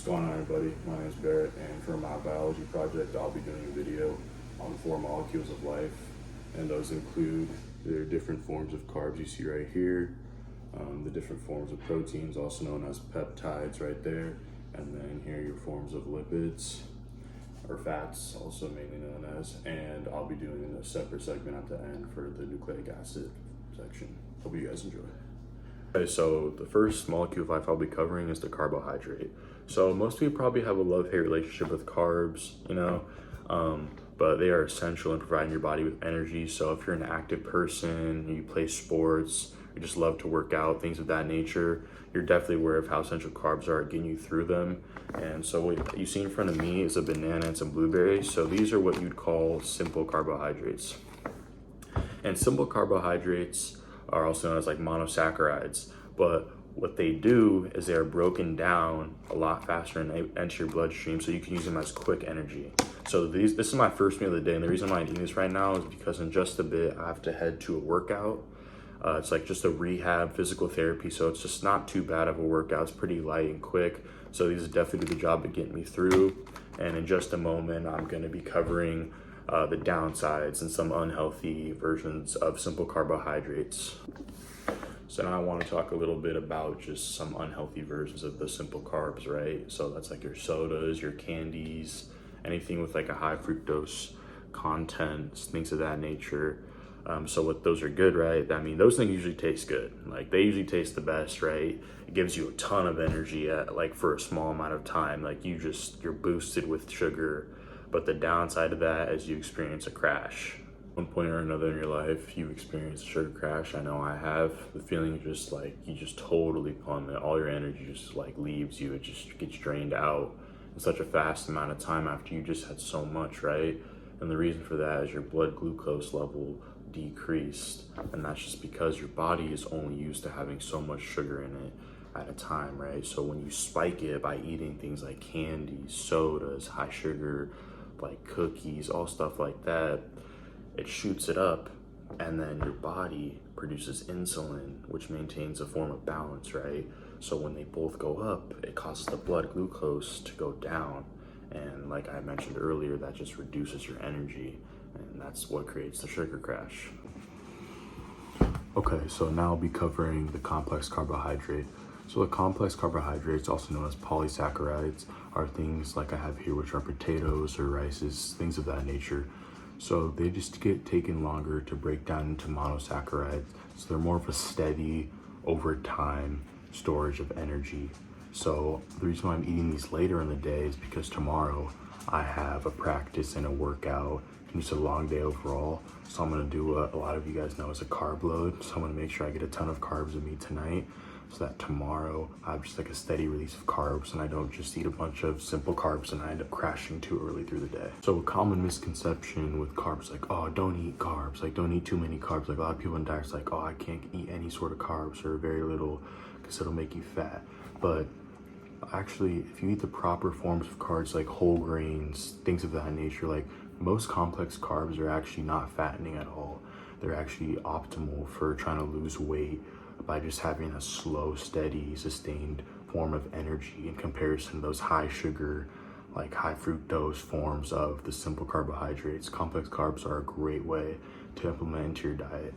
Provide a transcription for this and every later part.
going on, everybody? My name is Barrett, and for my biology project, I'll be doing a video on the 4 molecules of life, and those include their different forms of carbs you see right here, the different forms of proteins, also known as peptides right there, and then here your forms of lipids, or fats, also mainly known as, and I'll be doing a separate segment at the end for the nucleic acid section. Hope you guys enjoy. Okay, so the first molecule of life I'll be covering is the carbohydrate. So most people probably have a love-hate relationship with carbs, but they are essential in providing your body with energy. So if you're an active person, you play sports, you just love to work out, things of that nature, you're definitely aware of how essential carbs are at getting you through them. And so what you see in front of me is a banana and some blueberries. So these are what you'd call simple carbohydrates. And simple carbohydrates are also known as like monosaccharides, but what they do is they are broken down a lot faster and enter your bloodstream, so you can use them as quick energy. So this is my first meal of the day, and the reason why I'm eating this right now is because in just a bit I have to head to a workout. It's like just a rehab physical therapy, so it's just not too bad of a workout. It's pretty light and quick, so these definitely do the job of getting me through. And in just a moment I'm going to be covering the downsides and some unhealthy versions of simple carbohydrates. So now I want to talk a little bit about just some unhealthy versions of the simple carbs, right? So that's like your sodas, your candies, anything with like a high fructose content, things of that nature. So what those are good, right? I mean, those things usually taste good. Like they usually taste the best, right? It gives you a ton of energy at like for a small amount of time. Like you're boosted with sugar. But the downside of that is you experience a crash. One point or another in your life, you've experienced a sugar crash. I know I have. The feeling is just like you just totally plummet. All your energy just like leaves you. It just gets drained out in such a fast amount of time after you just had so much, right? And the reason for that is your blood glucose level decreased. And that's just because your body is only used to having so much sugar in it at a time, right? So when you spike it by eating things like candy, sodas, high sugar, like cookies, all stuff like that, it shoots it up, and then your body produces insulin, which maintains a form of balance, right? So when they both go up, it causes the blood glucose to go down, and like I mentioned earlier, that just reduces your energy, and that's what creates the sugar crash. Okay, so now I'll be covering the complex carbohydrate. So the complex carbohydrates, also known as polysaccharides, are things like I have here, which are potatoes or rices, things of that nature. So they just get taken longer to break down into monosaccharides. So they're more of a steady, over time storage of energy. So the reason why I'm eating these later in the day is because tomorrow I have a practice and a workout, and it's a long day overall. So I'm gonna do what a lot of you guys know as a carb load. So I'm gonna make sure I get a ton of carbs in me tonight, so that tomorrow I have just like a steady release of carbs and I don't just eat a bunch of simple carbs and I end up crashing too early through the day. So a common misconception with carbs, like, oh, don't eat carbs, like don't eat too many carbs. Like a lot of people in diets like, oh, I can't eat any sort of carbs or very little because it'll make you fat. But actually, if you eat the proper forms of carbs, like whole grains, things of that nature, like most complex carbs are actually not fattening at all. They're actually optimal for trying to lose weight by just having a slow, steady, sustained form of energy in comparison to those high sugar, like high fructose forms of the simple carbohydrates. Complex carbs are a great way to implement into your diet.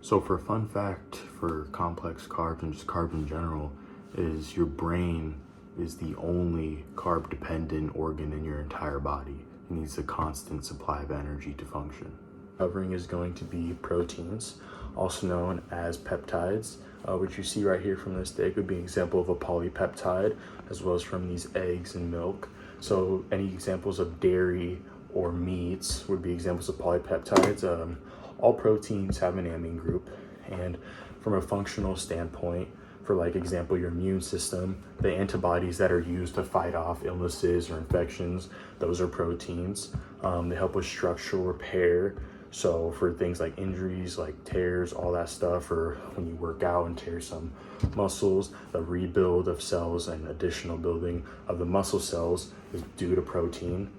So for a fun fact for complex carbs and just carbs in general is your brain is the only carb dependent organ in your entire body. It needs a constant supply of energy to function. Covering is going to be proteins, also known as peptides, which you see right here from this steak would be an example of a polypeptide, as well as from these eggs and milk. So any examples of dairy or meats would be examples of polypeptides. All proteins have an amine group, and from a functional standpoint, for like example, your immune system, the antibodies that are used to fight off illnesses or infections, those are proteins. They help with structural repair. So for things like injuries, like tears, all that stuff, or when you work out and tear some muscles, the rebuild of cells and additional building of the muscle cells is due to protein.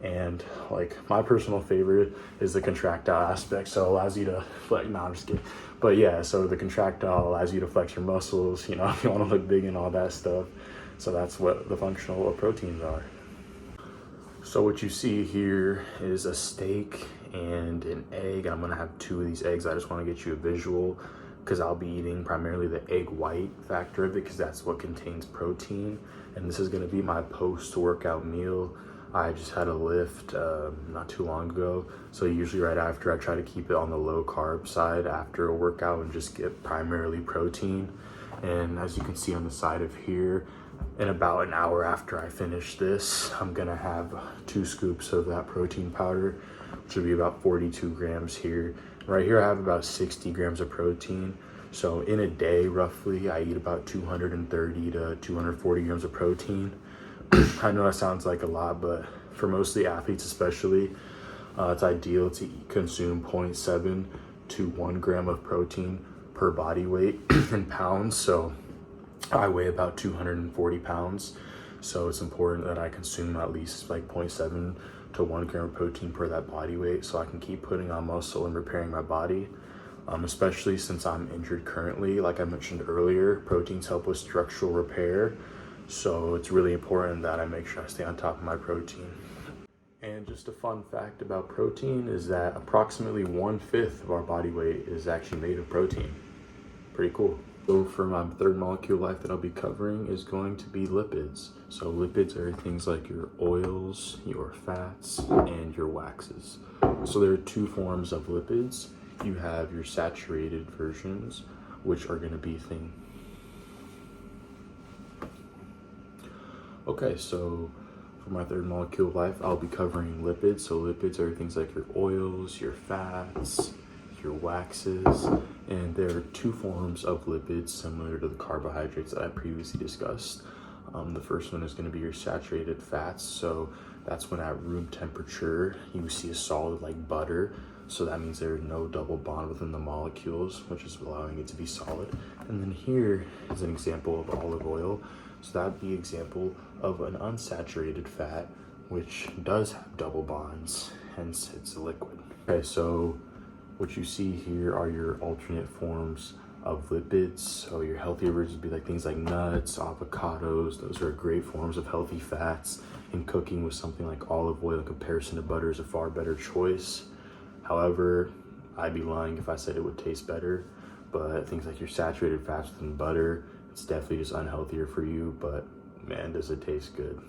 And like my personal favorite is the contractile aspect. So it allows you to flex, no, I'm just kidding. But yeah, so the contractile allows you to flex your muscles, you know, if you want to look big and all that stuff. So that's what the functional of proteins are. So what you see here is a steak and an egg. I'm gonna have 2 of these eggs. I just wanna get you a visual because I'll be eating primarily the egg white factor of it because that's what contains protein. And this is gonna be my post-workout meal. I just had a lift not too long ago. So usually right after, I try to keep it on the low carb side after a workout and just get primarily protein. And as you can see on the side of here, in about an hour after I finish this, I'm gonna have 2 scoops of that protein powder, which will be about 42 grams here. Right here I have about 60 grams of protein. So in a day, roughly, I eat about 230 to 240 grams of protein. I know that sounds like a lot, but for most of the athletes especially, it's ideal to consume 0.7 to 1 gram of protein per body weight in pounds. So I weigh about 240 pounds. So it's important that I consume at least like 0.7 to 1 gram of protein per that body weight so I can keep putting on muscle and repairing my body. Especially since I'm injured currently. Like I mentioned earlier, proteins help with structural repair. So it's really important that I make sure I stay on top of my protein. And just a fun fact about protein is that approximately 1/5 of our body weight is actually made of protein. Pretty cool. So for my third molecule of life that I'll be covering is going to be lipids. So lipids are things like your oils, your fats, and your waxes. So there are 2 forms of lipids. You have your saturated versions, which are going to be things. Okay, so for my third molecule of life, I'll be covering lipids. So lipids are things like your oils, your fats, your waxes, and there are 2 forms of lipids similar to the carbohydrates that I previously discussed. The first one is going to be your saturated fats. So that's when at room temperature you see a solid like butter. So that means there's no double bond within the molecules, which is allowing it to be solid. And then here is an example of olive oil. So that'd be an example of an unsaturated fat, which does have double bonds, hence it's a liquid. Okay, so what you see here are your alternate forms of lipids. So your healthier versions would be like things like nuts, avocados. Those are great forms of healthy fats. And cooking with something like olive oil in comparison to butter is a far better choice. However, I'd be lying if I said it would taste better, but things like your saturated fats within butter, it's definitely just unhealthier for you, but man, does it taste good.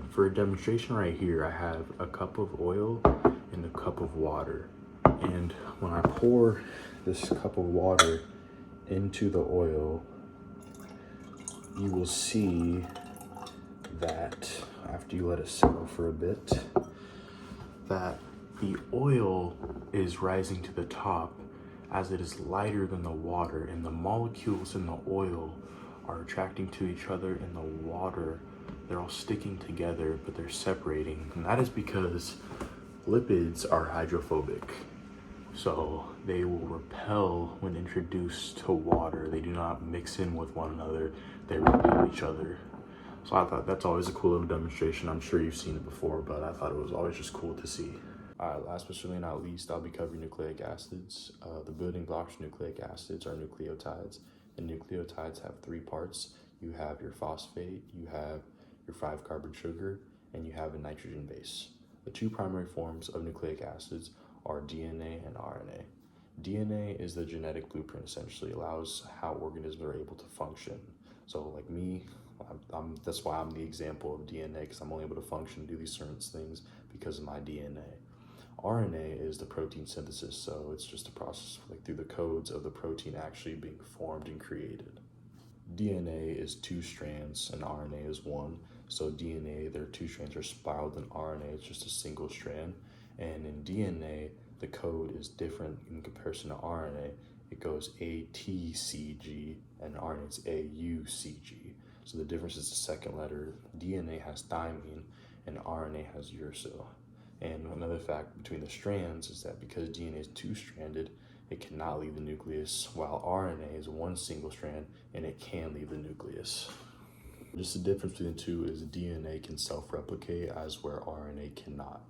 For a demonstration right here, I have a cup of oil and a cup of water. And when I pour this cup of water into the oil, you will see that after you let it settle for a bit, that the oil is rising to the top as it is lighter than the water, and the molecules in the oil are attracting to each other in the water. They're all sticking together, but they're separating. And that is because lipids are hydrophobic. So they will repel when introduced to water. They do not mix in with one another. They repel each other. So I thought that's always a cool little demonstration. I'm sure you've seen it before, but I thought it was always just cool to see. All right, last but certainly not least, I'll be covering nucleic acids. The building blocks of nucleic acids are nucleotides, and nucleotides have 3 parts. You have your phosphate, you have your 5-carbon sugar, and you have a nitrogen base. The 2 primary forms of nucleic acids are DNA and RNA. DNA is the genetic blueprint, essentially. It allows how organisms are able to function. So like me, that's why I'm the example of DNA, because I'm only able to function and do these certain things because of my DNA. RNA is the protein synthesis, so it's just a process like through the codes of the protein actually being formed and created. DNA is 2 strands and RNA is 1. So DNA, their 2 strands are spiraled, and RNA is just a single strand. And in DNA, the code is different in comparison to RNA. It goes ATCG and RNA is AUCG. So the difference is the second letter. DNA has thymine and RNA has uracil. And another fact between the strands is that because DNA is 2-stranded, it cannot leave the nucleus, while RNA is 1 single strand and it can leave the nucleus. Just the difference between the 2 is DNA can self-replicate, as where RNA cannot.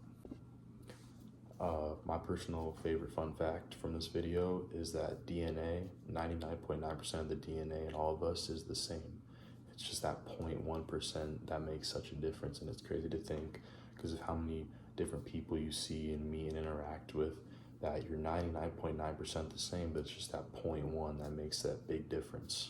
My personal favorite fun fact from this video is that DNA, 99.9% of the DNA in all of us is the same. it's just that 0.1% that makes such a difference. And it's crazy to think, because of how many different people you see and meet and interact with, that you're 99.9% the same, but it's just that 0.1 that makes that big difference.